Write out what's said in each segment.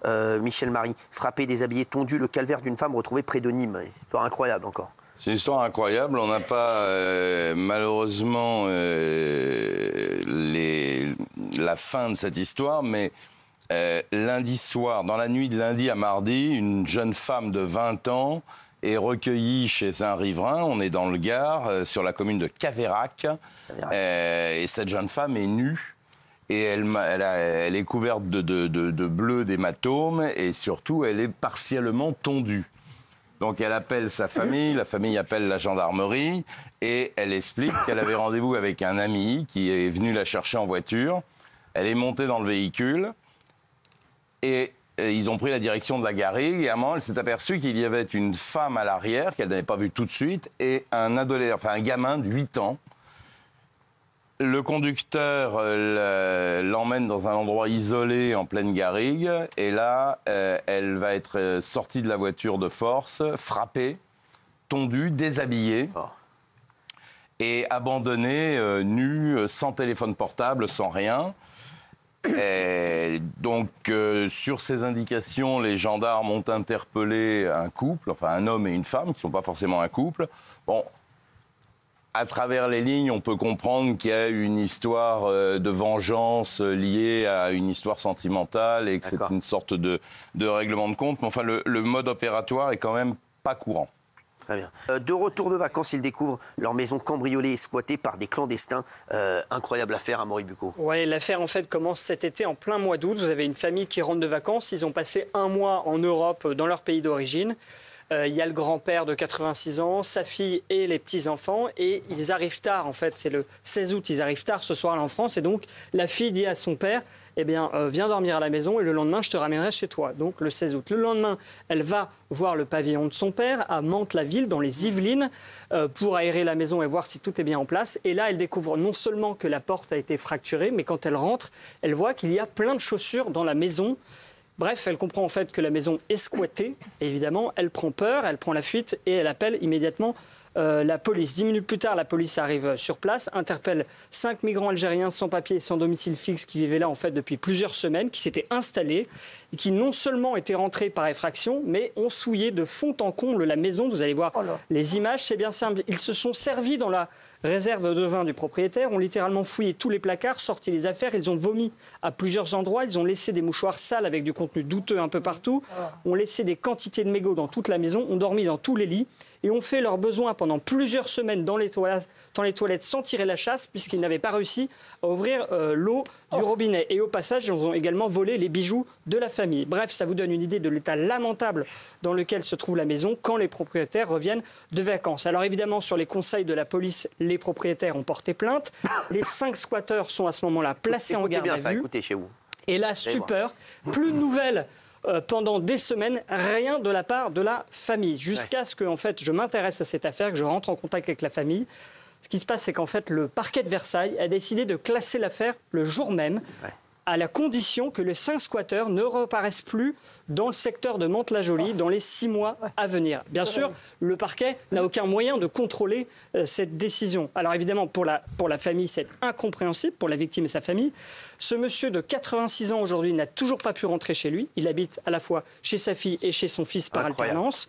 Michel Marie, frappé, déshabillé, tondu, le calvaire d'une femme retrouvée près de Nîmes. Une histoire incroyable encore. C'est une histoire incroyable. On n'a pas malheureusement la fin de cette histoire, mais lundi soir, dans la nuit de lundi à mardi, une jeune femme de 20 ans est recueillie chez un riverain. On est dans le Gard, sur la commune de Caveyrac. Et cette jeune femme est nue. Et elle est couverte de bleu d'hématomes et surtout, elle est partiellement tondue. Donc elle appelle sa famille, la famille appelle la gendarmerie et elle explique qu'elle avait rendez-vous avec un ami qui est venu la chercher en voiture. Elle est montée dans le véhicule et ils ont pris la direction de la garrigue et à un moment elle s'est aperçue qu'il y avait une femme à l'arrière qu'elle n'avait pas vue tout de suite et un gamin de 8 ans. Le conducteur l'emmène dans un endroit isolé en pleine garrigue et là, elle va être sortie de la voiture de force, frappée, tondue, déshabillée et abandonnée, nue, sans téléphone portable, sans rien. Et donc, sur ces indications, les gendarmes ont interpellé un couple, enfin un homme et une femme, qui ne sont pas forcément un couple. Bon. À travers les lignes, on peut comprendre qu'il y a une histoire de vengeance liée à une histoire sentimentale et que c'est une sorte de règlement de compte. Mais enfin, le mode opératoire est quand même pas courant. Très bien. De retour de vacances, ils découvrent leur maison cambriolée et squattée par des clandestins. Incroyable affaire à Moribucco. Oui, l'affaire en fait commence cet été en plein mois d'août. Vous avez une famille qui rentre de vacances. Ils ont passé un mois en Europe, dans leur pays d'origine. Il y a le grand-père de 86 ans, sa fille et les petits-enfants. Et ils arrivent tard, en fait, c'est le 16 août, ils arrivent tard ce soir-là en France. Et donc, la fille dit à son père, eh bien, viens dormir à la maison et le lendemain, je te ramènerai chez toi. Donc, le 16 août. Le lendemain, elle va voir le pavillon de son père à Mantes-la-Ville, dans les Yvelines, pour aérer la maison et voir si tout est bien en place. Et là, elle découvre non seulement que la porte a été fracturée, mais quand elle rentre, elle voit qu'il y a plein de chaussures dans la maison. Bref, elle comprend en fait que la maison est squattée. Et évidemment, elle prend peur, elle prend la fuite et elle appelle immédiatement la police. 10 minutes plus tard, la police arrive sur place, interpelle 5 migrants algériens sans papier et sans domicile fixe qui vivaient là en fait depuis plusieurs semaines, qui s'étaient installés et qui non seulement étaient rentrés par effraction, mais ont souillé de fond en comble la maison. Vous allez voir les images, c'est bien simple. Ils se sont servis dans la réserve de vin du propriétaire, ont littéralement fouillé tous les placards, sorti les affaires, ils ont vomi à plusieurs endroits, ils ont laissé des mouchoirs sales avec du contenu douteux un peu partout, ont laissé des quantités de mégots dans toute la maison, ont dormi dans tous les lits et ont fait leurs besoins pendant plusieurs semaines dans les toilettes sans tirer la chasse puisqu'ils n'avaient pas réussi à ouvrir l'eau du robinet. Et au passage, ils ont également volé les bijoux de la famille. Bref, ça vous donne une idée de l'état lamentable dans lequel se trouve la maison quand les propriétaires reviennent de vacances. Alors évidemment, sur les conseils de la police, les propriétaires ont porté plainte. Les 5 squatteurs sont à ce moment-là placés en garde à vue. Écoutez chez vous. Et là, stupeur, plus de nouvelles pendant des semaines, rien de la part de la famille. Jusqu'à ce que en fait, je m'intéresse à cette affaire, que je rentre en contact avec la famille. Ce qui se passe, c'est qu'en fait, le parquet de Versailles a décidé de classer l'affaire le jour même, à la condition que les 5 squatteurs ne reparaissent plus dans le secteur de Mantes-la-Jolie dans les 6 mois à venir. Bien sûr, le parquet n'a aucun moyen de contrôler cette décision. Alors évidemment, pour la famille, c'est incompréhensible, pour la victime et sa famille. Ce monsieur de 86 ans aujourd'hui n'a toujours pas pu rentrer chez lui. Il habite à la fois chez sa fille et chez son fils par alternance.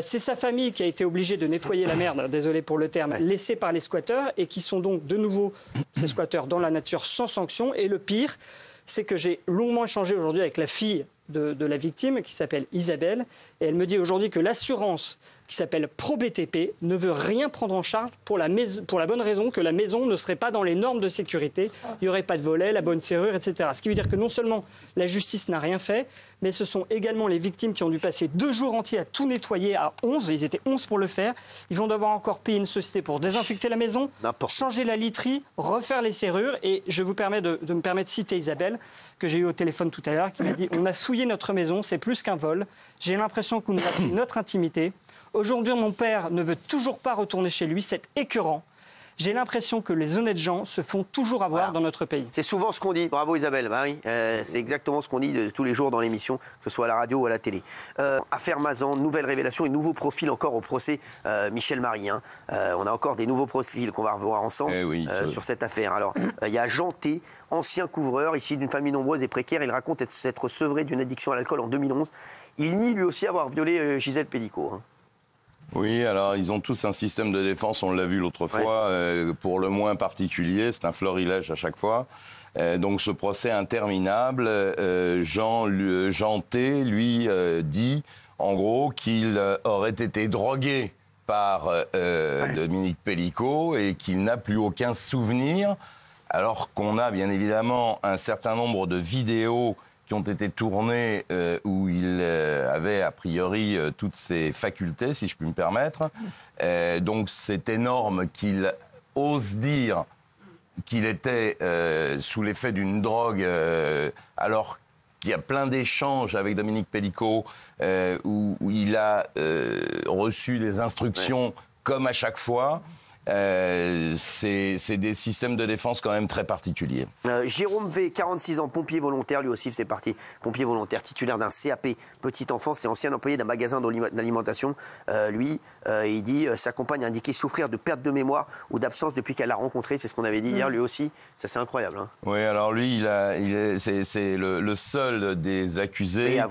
C'est sa famille qui a été obligée de nettoyer la merde, désolé pour le terme, laissée par les squatteurs et qui sont donc de nouveau, ces squatteurs, dans la nature sans sanction. Et le pire, c'est que j'ai longuement échangé aujourd'hui avec la fille de la victime qui s'appelle Isabelle et elle me dit aujourd'hui que l'assurance qui s'appelle ProBTP ne veut rien prendre en charge pour la bonne raison que la maison ne serait pas dans les normes de sécurité, il n'y aurait pas de volet, la bonne serrure, etc. Ce qui veut dire que non seulement la justice n'a rien fait, mais ce sont également les victimes qui ont dû passer 2 jours entiers à tout nettoyer à 11, ils étaient 11 pour le faire, ils vont devoir encore payer une société pour désinfecter la maison, changer la literie, refaire les serrures et je vous permets de citer Isabelle que j'ai eu au téléphone tout à l'heure qui m'a dit « On a souillé notre maison, c'est plus qu'un vol, j'ai l'impression qu'on nous a pris notre intimité. Aujourd'hui, mon père ne veut toujours pas retourner chez lui, c'est écœurant. J'ai l'impression que les honnêtes gens se font toujours avoir dans notre pays. C'est souvent ce qu'on dit. Bravo Isabelle. Bah oui, c'est exactement ce qu'on dit tous les jours dans l'émission, que ce soit à la radio ou à la télé. Affaire Mazan, nouvelle révélation et nouveau profil encore au procès Michel Marie. Hein. On a encore des nouveaux profils qu'on va revoir ensemble sur cette affaire. Alors, il y a Jean T, ancien couvreur, issu d'une famille nombreuse et précaire. Il raconte s'être sevré d'une addiction à l'alcool en 2011. Il nie lui aussi avoir violé Gisèle Pélicaud. Hein. Oui, alors ils ont tous un système de défense, on l'a vu l'autre fois, pour le moins particulier, c'est un florilège à chaque fois. Donc ce procès interminable, Jean T, lui, dit en gros qu'il aurait été drogué par Dominique Pélicaud et qu'il n'a plus aucun souvenir, alors qu'on a bien évidemment un certain nombre de vidéos qui ont été tournées où il avait a priori toutes ses facultés, si je puis me permettre. Donc c'est énorme qu'il ose dire qu'il était sous l'effet d'une drogue alors qu'il y a plein d'échanges avec Dominique Pélicaud où il a reçu des instructions comme à chaque fois. C'est des systèmes de défense quand même très particuliers. Jérôme V, 46 ans, pompier volontaire, lui aussi faisait partie, pompier volontaire, titulaire d'un CAP petite enfance et ancien employé d'un magasin d'alimentation. Il dit sa compagne a indiqué souffrir de perte de mémoire ou d'absence depuis qu'elle l'a rencontré. C'est ce qu'on avait dit hier, lui aussi. Ça, c'est incroyable. Hein. Oui, alors lui, c'est le seul des accusés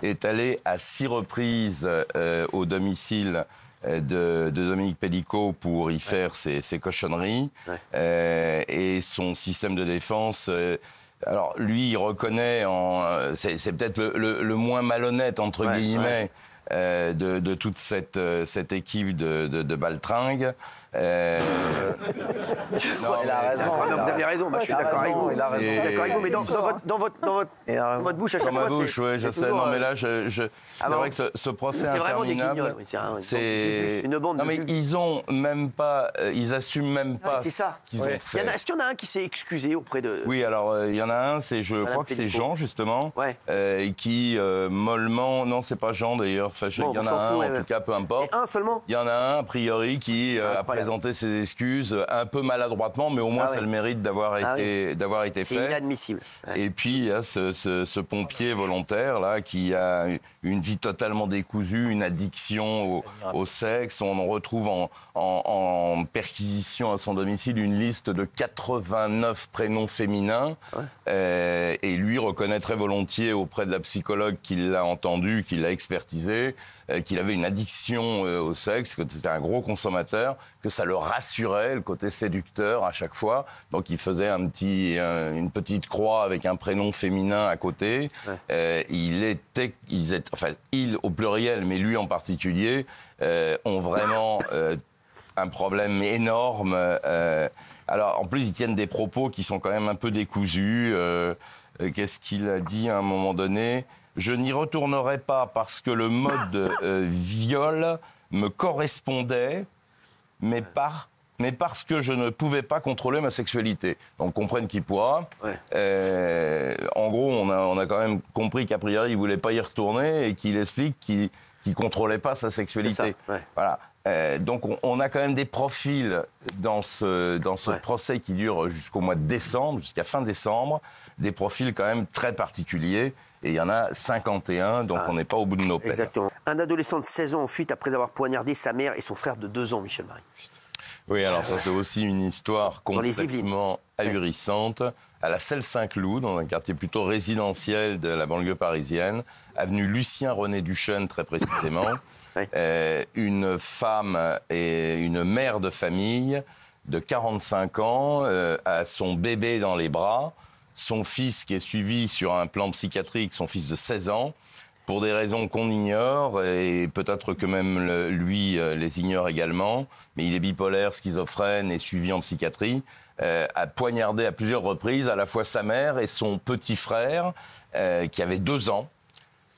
qui est allé à 6 reprises au domicile de Dominique Pélicaud pour y faire ses cochonneries. Et son système de défense... alors lui, il reconnaît, c'est peut-être le moins malhonnête, entre guillemets, de toute cette équipe de baltringues. Il a raison. Vous avez raison, je suis d'accord avec vous. Je suis d'accord avec vous, mais dans votre bouche à chaque fois, dans ma bouche, oui, je sais. Non, mais là, c'est vrai que ce procès interminable, c'est une bande. Non, mais ils ont même pas, ils assument même pas ce qu'ils ont fait. Est-ce qu'il y en a un qui s'est excusé auprès de... Oui, alors il y en a un, je crois que c'est Jean justement, qui mollement, non, c'est pas Jean d'ailleurs. Enfin, il y en a un, en tout cas, peu importe. Et un seulement. Il y en a un, a priori, qui a présenter ses excuses un peu maladroitement, mais au moins ça le mérite d'avoir été fait. C'est inadmissible. Et puis il y a ce pompier volontaire là qui a une vie totalement décousue, une addiction au sexe. On retrouve en perquisition à son domicile une liste de 89 prénoms féminins. Et lui reconnaît très volontiers auprès de la psychologue qui l'a entendu, qui l'a expertisé, qu'il avait une addiction au sexe, que c'était un gros consommateur, que ça le rassurait, le côté séducteur à chaque fois. Donc il faisait une petite croix avec un prénom féminin à côté. Ils au pluriel, mais lui en particulier, ont vraiment un problème énorme. Alors en plus ils tiennent des propos qui sont quand même un peu décousus. Qu'est-ce qu'il a dit à un moment donné ? Je n'y retournerai pas parce que le mode viol me correspondait, mais parce que je ne pouvais pas contrôler ma sexualité. Donc comprenne qui pourra. En gros, on a quand même compris qu'a priori, il ne voulait pas y retourner et qu'il explique qu'il ne contrôlait pas sa sexualité. Voilà. Donc on a quand même des profils dans ce procès qui dure jusqu'au mois de décembre, jusqu'à fin décembre, des profils quand même très particuliers. Et il y en a 51, donc on n'est pas au bout de nos peines. Exactement. Un adolescent de 16 ans en fuite après avoir poignardé sa mère et son frère de 2 ans, Michel Marie. Oui, alors ça c'est aussi une histoire complètement ahurissante. À la Selle-Saint-Cloud, dans un quartier plutôt résidentiel de la banlieue parisienne, avenue Lucien-René Duchesne très précisément, une femme et une mère de famille de 45 ans a son bébé dans les bras, son fils qui est suivi sur un plan psychiatrique, son fils de 16 ans, pour des raisons qu'on ignore, et peut-être que même lui les ignore également, mais il est bipolaire, schizophrène et suivi en psychiatrie, a poignardé à plusieurs reprises à la fois sa mère et son petit frère, qui avait 2 ans.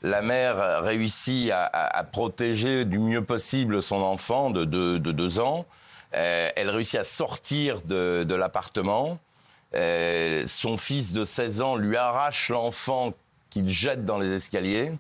La mère réussit à protéger du mieux possible son enfant de 2 ans. Elle réussit à sortir de l'appartement. Son fils de 16 ans lui arrache l'enfant qu'il jette dans les escaliers.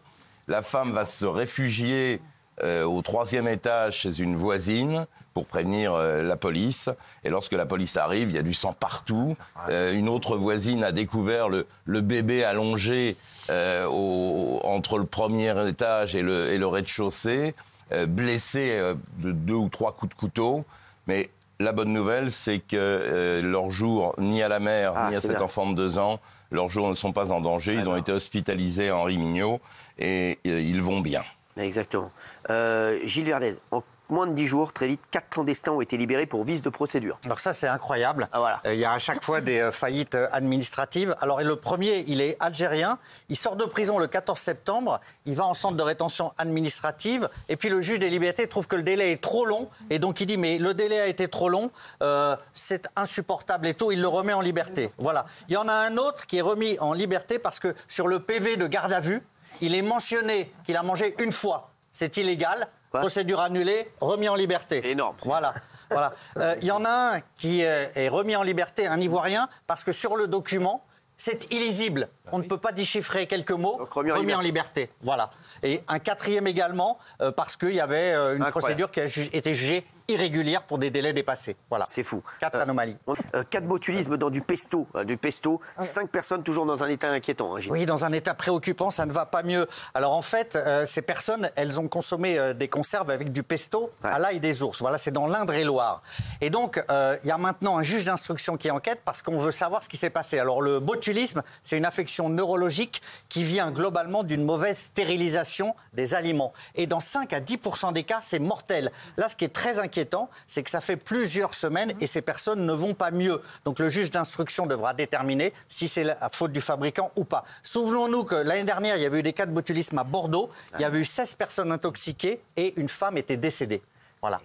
La femme va se réfugier au 3e étage chez une voisine pour prévenir la police. Et lorsque la police arrive, il y a du sang partout. Une autre voisine a découvert le bébé allongé entre le 1er étage et le rez-de-chaussée, blessé de 2 ou 3 coups de couteau. Mais la bonne nouvelle, c'est que leurs jours, ni à la mère, ni à cet enfant de 2 ans, leurs jours ne sont pas en danger. Ils ont été hospitalisés à Henri Mignot et ils vont bien. Exactement. Gilles Verdez, en moins de 10 jours, très vite, 4 clandestins ont été libérés pour vice de procédure. Alors ça, c'est incroyable. Ah, voilà. Il y a à chaque fois des faillites administratives. Alors le premier, il est algérien. Il sort de prison le 14 septembre. Il va en centre de rétention administrative. Et puis le juge des libertés trouve que le délai est trop long. Et donc il dit, mais le délai a été trop long. C'est insupportable et tout. Il le remet en liberté. Voilà. Il y en a un autre qui est remis en liberté parce que sur le PV de garde à vue, il est mentionné qu'il a mangé une fois. C'est illégal. Procédure annulée, remis en liberté. Énorme. Voilà. Il y en a un qui est remis en liberté, un Ivoirien, parce que sur le document, c'est illisible. On ne peut pas déchiffrer quelques mots. Donc, remis en liberté. Voilà. Et un 4e également, parce qu'il y avait une procédure qui a été jugée irrégulière pour des délais dépassés. Voilà. C'est fou. 4 anomalies. 4 botulismes dans du pesto. 5 personnes toujours dans un état inquiétant. Oui, dans un état préoccupant, ça ne va pas mieux. Alors en fait, ces personnes, elles ont consommé des conserves avec du pesto à l'ail des ours. Voilà, c'est dans l'Indre-et-Loire. Et donc, il y a maintenant un juge d'instruction qui enquête parce qu'on veut savoir ce qui s'est passé. Alors le botulisme, c'est une affection neurologique qui vient globalement d'une mauvaise stérilisation des aliments. Et dans 5 à 10% des cas, c'est mortel. Là, ce qui est très inquiétant, c'est que ça fait plusieurs semaines et ces personnes ne vont pas mieux. Donc le juge d'instruction devra déterminer si c'est la faute du fabricant ou pas. Souvenons-nous que l'année dernière, il y avait eu des cas de botulisme à Bordeaux. Il y avait eu 16 personnes intoxiquées et une femme était décédée. Voilà.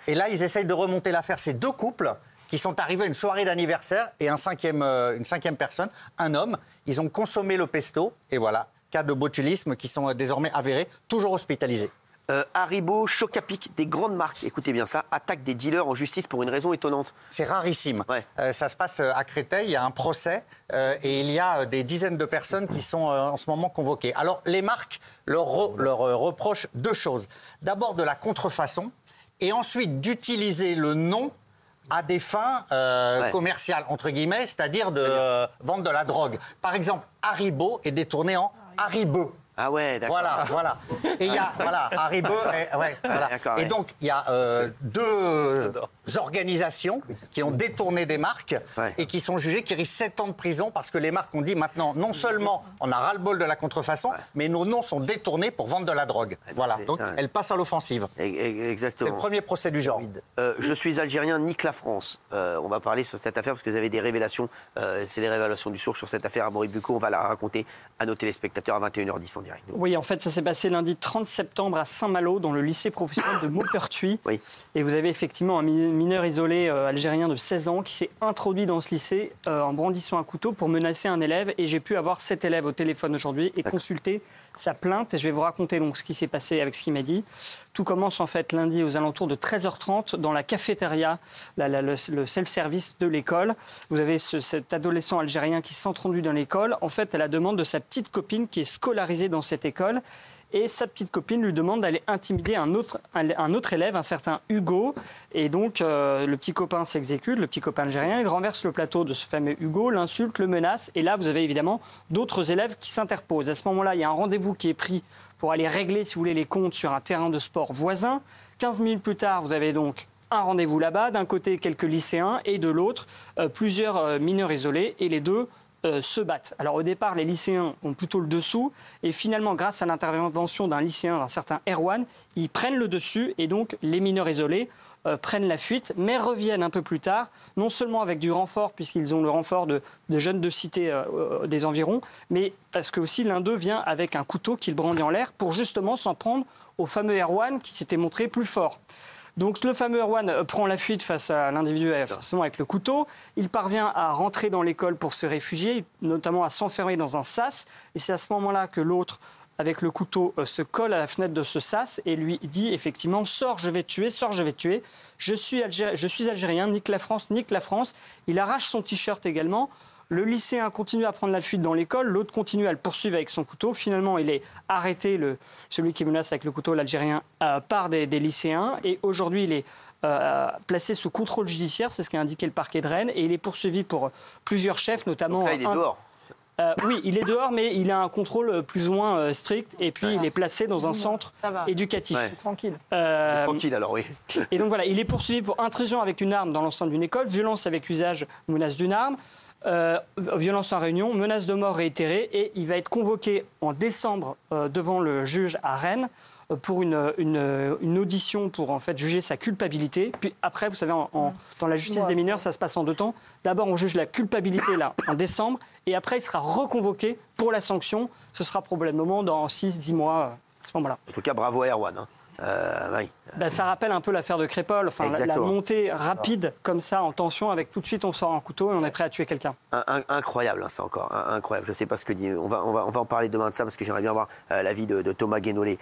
Et là, ils essayent de remonter l'affaire. C'est 2 couples qui sont arrivés à une soirée d'anniversaire et une cinquième personne, un homme. Ils ont consommé le pesto et voilà, cas de botulisme qui sont désormais avérés, toujours hospitalisés. Haribo, Choc-à-Pic, des grandes marques, écoutez bien ça, attaquent des dealers en justice pour une raison étonnante. C'est rarissime. Ouais. Ça se passe à Créteil, il y a un procès et il y a des dizaines de personnes qui sont en ce moment convoquées. Alors les marques leur reprochent 2 choses. D'abord de la contrefaçon et ensuite d'utiliser le nom à des fins commerciales, entre guillemets, c'est-à-dire de vendre de la drogue. Par exemple, Haribo est détourné en Haribo. Ah ouais, d'accord. Voilà. Et il y a, Haribo, et donc il y a 2 organisations qui ont détourné des marques et qui sont jugées, qui risquent 7 ans de prison parce que les marques ont dit maintenant, non seulement on a ras-le-bol de la contrefaçon, mais nos noms sont détournés pour vendre de la drogue. Voilà, donc elles passent à l'offensive. Exactement. C'est le premier procès du genre. Je suis algérien, nique la France. On va parler sur cette affaire parce que vous avez des révélations. C'est les révélations du sourd sur cette affaire à Amaury Bucco. On va la raconter à nos téléspectateurs à 21h10 en direct. Oui, en fait, ça s'est passé lundi 30 septembre à Saint-Malo, dans le lycée professionnel de Maupertuis. Oui. Et vous avez effectivement un mineur isolé algérien de 16 ans qui s'est introduit dans ce lycée en brandissant un couteau pour menacer un élève. Et j'ai pu avoir cet élève au téléphone aujourd'hui et consulter sa plainte. Et je vais vous raconter donc ce qui s'est passé avec ce qu'il m'a dit. Tout commence en fait lundi aux alentours de 13h30 dans la cafétéria, le self-service de l'école. Vous avez cet adolescent algérien qui s'introduit dans l'école, en fait à la demande de sa petite copine qui est scolarisée dans cette école. Et sa petite copine lui demande d'aller intimider un autre élève, un certain Hugo. Et donc, le petit copain s'exécute, le petit copain algérien. Il renverse le plateau de ce fameux Hugo, l'insulte, le menace. Et là, vous avez évidemment d'autres élèves qui s'interposent. À ce moment-là, il y a un rendez-vous qui est pris pour aller régler, si vous voulez, les comptes sur un terrain de sport voisin. 15 minutes plus tard, vous avez donc un rendez-vous là-bas. D'un côté, quelques lycéens et de l'autre, plusieurs mineurs isolés. Et les deux se battent. Alors au départ, les lycéens ont plutôt le dessous et finalement, grâce à l'intervention d'un lycéen, d'un certain Erwan, ils prennent le dessus et donc les mineurs isolés prennent la fuite, mais reviennent un peu plus tard, non seulement avec du renfort, puisqu'ils ont le renfort de jeunes de cité des environs, mais parce que aussi l'un d'eux vient avec un couteau qu'il brandit en l'air pour justement s'en prendre au fameux Erwan qui s'était montré plus fort. Donc le fameux Erwan prend la fuite face à l'individu forcément avec le couteau. Il parvient à rentrer dans l'école pour se réfugier, notamment à s'enfermer dans un sas. Et c'est à ce moment-là que l'autre, avec le couteau, se colle à la fenêtre de ce sas et lui dit effectivement « Sors, je vais te tuer, sors, je vais te tuer. Je suis algérien, nique la France, nique la France. » Il arrache son t-shirt également. Le lycéen continue à prendre la fuite dans l'école, l'autre continue à le poursuivre avec son couteau. Finalement, il est arrêté, celui qui menace avec le couteau, l'Algérien, par des lycéens. Et aujourd'hui, il est placé sous contrôle judiciaire, c'est ce qu'a indiqué le parquet de Rennes. Et il est poursuivi pour plusieurs chefs, notamment... Donc là, il est dehors. Oui, il est dehors, mais il a un contrôle plus ou moins strict. Et puis, il est placé dans un centre éducatif. C'est tranquille. Tranquille, alors, oui. Et donc, voilà, il est poursuivi pour intrusion avec une arme dans l'enceinte d'une école, violence avec usage, menace d'une arme, violence en réunion, menace de mort réitérée. Et il va être convoqué en décembre devant le juge à Rennes pour une audition pour en fait juger sa culpabilité. Puis après, vous savez, dans la justice des mineurs, ça se passe en 2 temps. D'abord, on juge la culpabilité là en décembre, et après, il sera reconvoqué pour la sanction. Ce sera probablement dans 6-10 mois à ce moment-là. En tout cas, bravo à Erwan. Hein. Oui. Ça rappelle un peu l'affaire de Crépol, enfin, la montée rapide comme ça en tension, avec tout de suite on sort un couteau et on est prêt à tuer quelqu'un. Incroyable, hein, ça encore, incroyable. Je ne sais pas ce que dit. On va en parler demain de ça parce que j'aimerais bien avoir l'avis de Thomas Guénolé